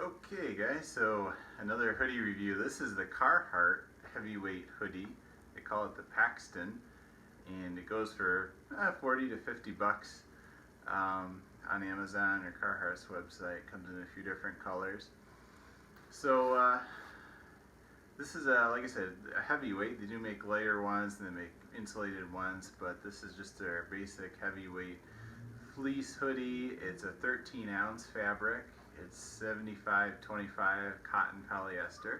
Okay guys, so another hoodie review. This is the Carhartt Heavyweight hoodie. They call it the Paxton, and it goes for 40 to 50 bucks on Amazon or Carhartt's website. Comes in a few different colors. So this is, like I said, a heavyweight. They do make lighter ones and they make insulated ones, but this is just their basic heavyweight fleece hoodie. It's a 13-ounce fabric. It's 75-25 cotton polyester.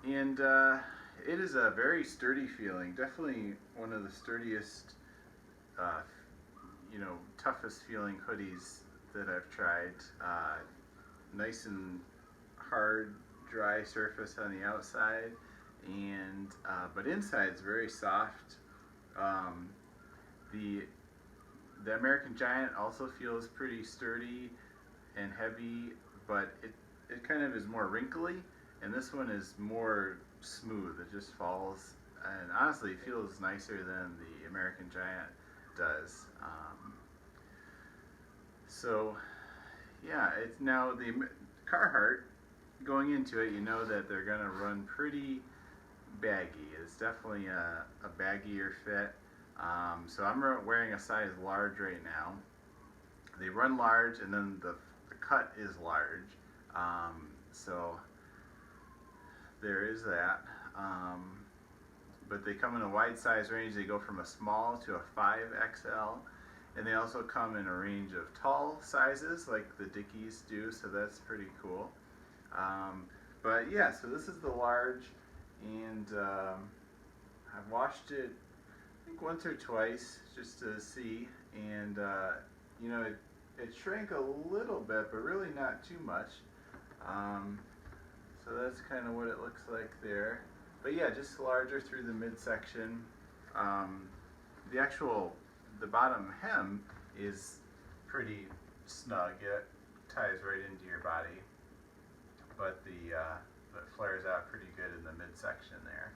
And it is a very sturdy feeling. Definitely one of the sturdiest, toughest feeling hoodies that I've tried. Nice and hard, dry surface on the outside, and but inside it's very soft. The American Giant also feels pretty sturdy and heavy, but it kind of is more wrinkly, and this one is more smooth. It just falls, and honestly it feels nicer than the American Giant does. So yeah, it's now the Carhartt, going into it, you know that they're gonna run pretty baggy. It's definitely a baggier fit. So I'm wearing a size large right now. They run large, and then the cut is large. So there is that. But they come in a wide size range. They go from a small to a 5XL. And they also come in a range of tall sizes like the Dickies do, so that's pretty cool. But yeah, so this is the large, and I've washed it I think once or twice just to see, and it shrank a little bit, but really not too much. So that's kind of what it looks like there. But yeah, just larger through the midsection. The bottom hem is pretty snug. It ties right into your body, but it flares out pretty good in the midsection there.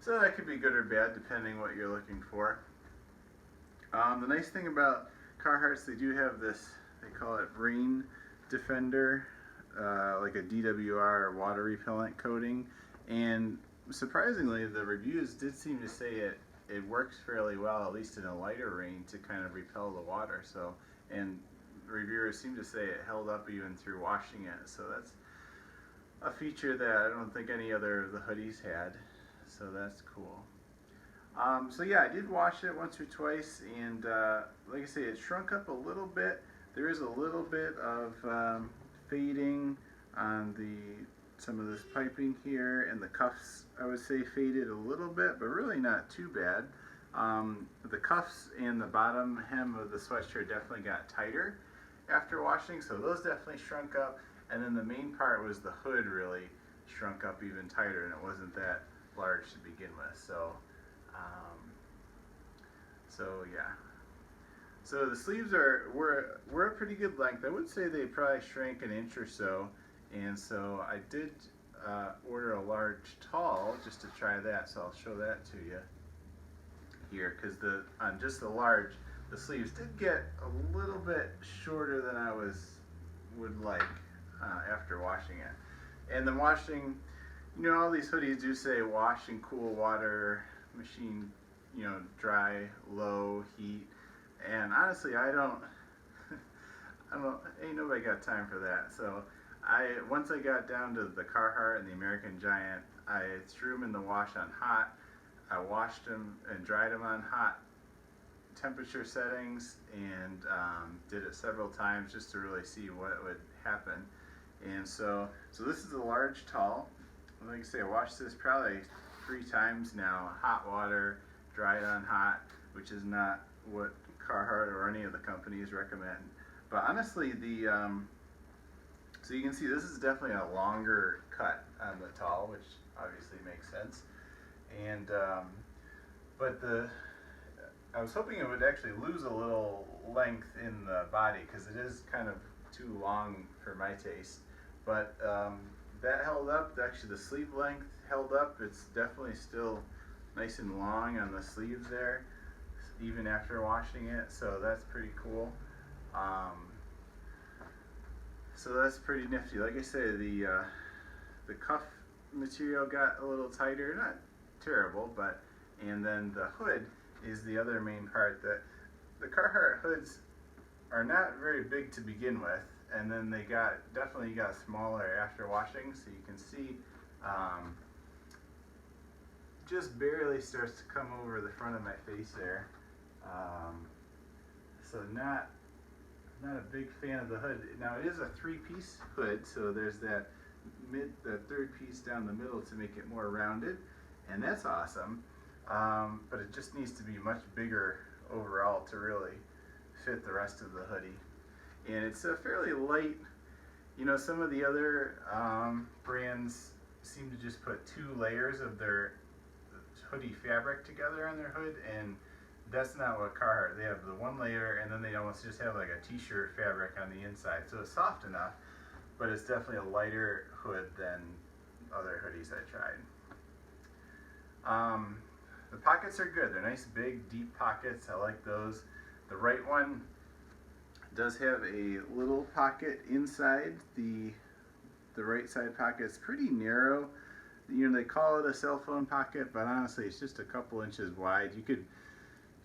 So that could be good or bad depending what you're looking for. The nice thing about Carhartts, they do have this, they call it rain defender, like a DWR or water repellent coating, and surprisingly the reviews did seem to say it works fairly well, at least in a lighter rain, to kind of repel the water. So, and reviewers seem to say it held up even through washing it, so that's a feature that I don't think any other of the hoodies had. So that's cool. So yeah, I did wash it once or twice, and like I say, it shrunk up a little bit. There is a little bit of fading on some of this piping here, and the cuffs, I would say, faded a little bit, but really not too bad. The cuffs and the bottom hem of the sweatshirt definitely got tighter after washing, so those definitely shrunk up. And then the main part was the hood really shrunk up even tighter, and it wasn't that large to begin with. So yeah. So the sleeves were a pretty good length. I would say they probably shrank an inch or so, and so I did order a large tall just to try that. So I'll show that to you here, because on just the large, the sleeves did get a little bit shorter than I would like after washing it. And the washing, all these hoodies do say wash in cool water, machine, dry, low heat. And honestly, ain't nobody got time for that. So once I got down to the Carhartt and the American Giant, I threw them in the wash on hot. I washed them and dried them on hot temperature settings, and did it several times just to really see what would happen. And so this is a large tall. Like I say, I washed this probably 3 times now, hot water, dried on hot, which is not what Carhartt or any of the companies recommend. But honestly, so you can see this is definitely a longer cut on the tall, which obviously makes sense. And but I was hoping it would actually lose a little length in the body, because it is kind of too long for my taste. But that held up. Actually, the sleeve length held up. It's definitely still nice and long on the sleeves there, even after washing it. So that's pretty cool. So that's pretty nifty. Like I say, the cuff material got a little tighter, not terrible, but, and then the hood is the other main part. That the Carhartt hoods are not very big to begin with, and then they definitely got smaller after washing, so you can see just barely starts to come over the front of my face there. So not a big fan of the hood. Now it is a 3-piece hood, so there's the third piece down the middle to make it more rounded, and that's awesome. But it just needs to be much bigger overall to really fit the rest of the hoodie. And it's a fairly light, you know, some of the other brands seem to just put 2 layers of their hoodie fabric together on their hood, and that's not what Carhartt, they have the 1 layer, and then they almost just have like a t-shirt fabric on the inside. So it's soft enough, but it's definitely a lighter hood than other hoodies I tried. The pockets are good. They're nice, big, deep pockets. I like those. The right one does have a little pocket inside. The right side pocket is pretty narrow. You know, they call it a cell phone pocket, but honestly, it's just a couple inches wide. You could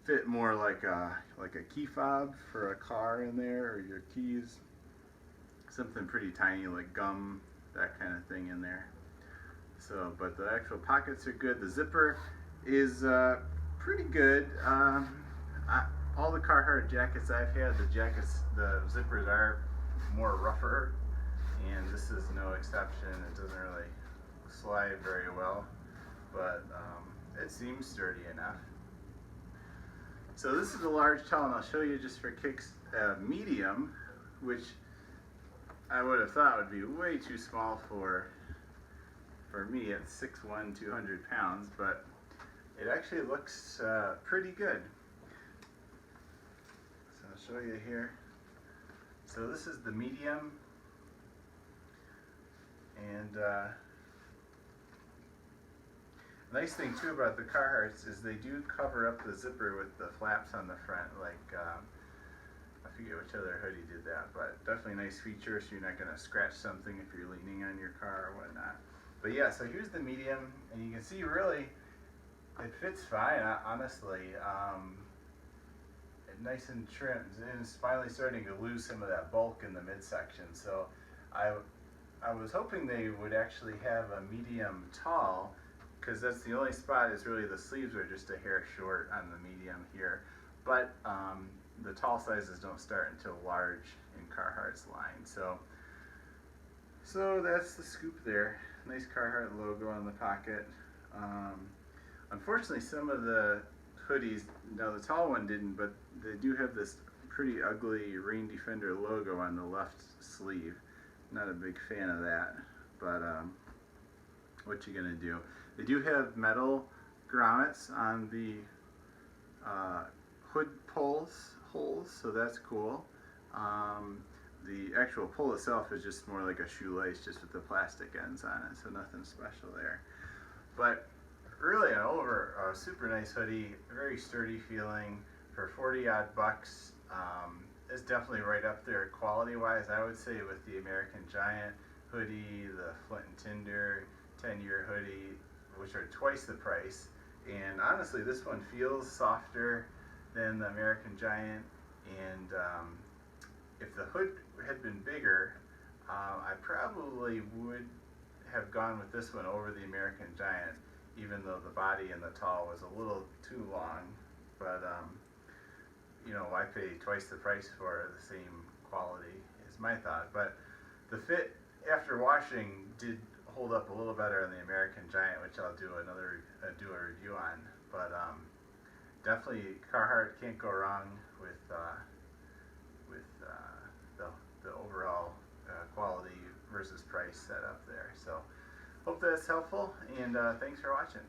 fit more like a key fob for a car in there, or your keys. Something pretty tiny like gum, that kind of thing in there. So, but the actual pockets are good. The zipper is pretty good. All the Carhartt jackets I've had, the zippers are more rougher, and this is no exception. It doesn't really slide very well, but it seems sturdy enough. So this is a large towel, and I'll show you just for kicks, medium, which I would have thought would be way too small for me at 6'1", 200 pounds, but it actually looks pretty good. So I'll show you here. So this is the medium, and nice thing too about the Carhartts is they do cover up the zipper with the flaps on the front, like I forget which other hoodie did that, but definitely a nice feature, so you're not going to scratch something if you're leaning on your car or whatnot. But yeah, so here's the medium, and you can see really it fits fine, honestly. Nice and trimmed, and it's finally starting to lose some of that bulk in the midsection. So I was hoping they would actually have a medium tall, because that's the only spot is really the sleeves are just a hair short on the medium here. But the tall sizes don't start until large in Carhartt's line. So that's the scoop there. Nice Carhartt logo on the pocket. Unfortunately, some of the hoodies, now the tall one didn't, but they do have this pretty ugly Rain Defender logo on the left sleeve. Not a big fan of that, but what you gonna do? They do have metal grommets on the hood holes, so that's cool. The actual pull itself is just more like a shoelace, just with the plastic ends on it, so nothing special there. But really, a super nice hoodie, very sturdy feeling for 40-odd bucks. It's definitely right up there quality-wise, I would say, with the American Giant hoodie, the Flint and Tinder 10-year hoodie, which are twice the price. And honestly, this one feels softer than the American Giant, and if the hood had been bigger, I probably would have gone with this one over the American Giant, even though the body in the tall was a little too long. But you know, why pay twice the price for the same quality is my thought. But the fit after washing did hold up a little better on the American Giant, which I'll do a review on. But definitely Carhartt, can't go wrong with the overall quality versus price setup there. So hope that's helpful, and thanks for watching.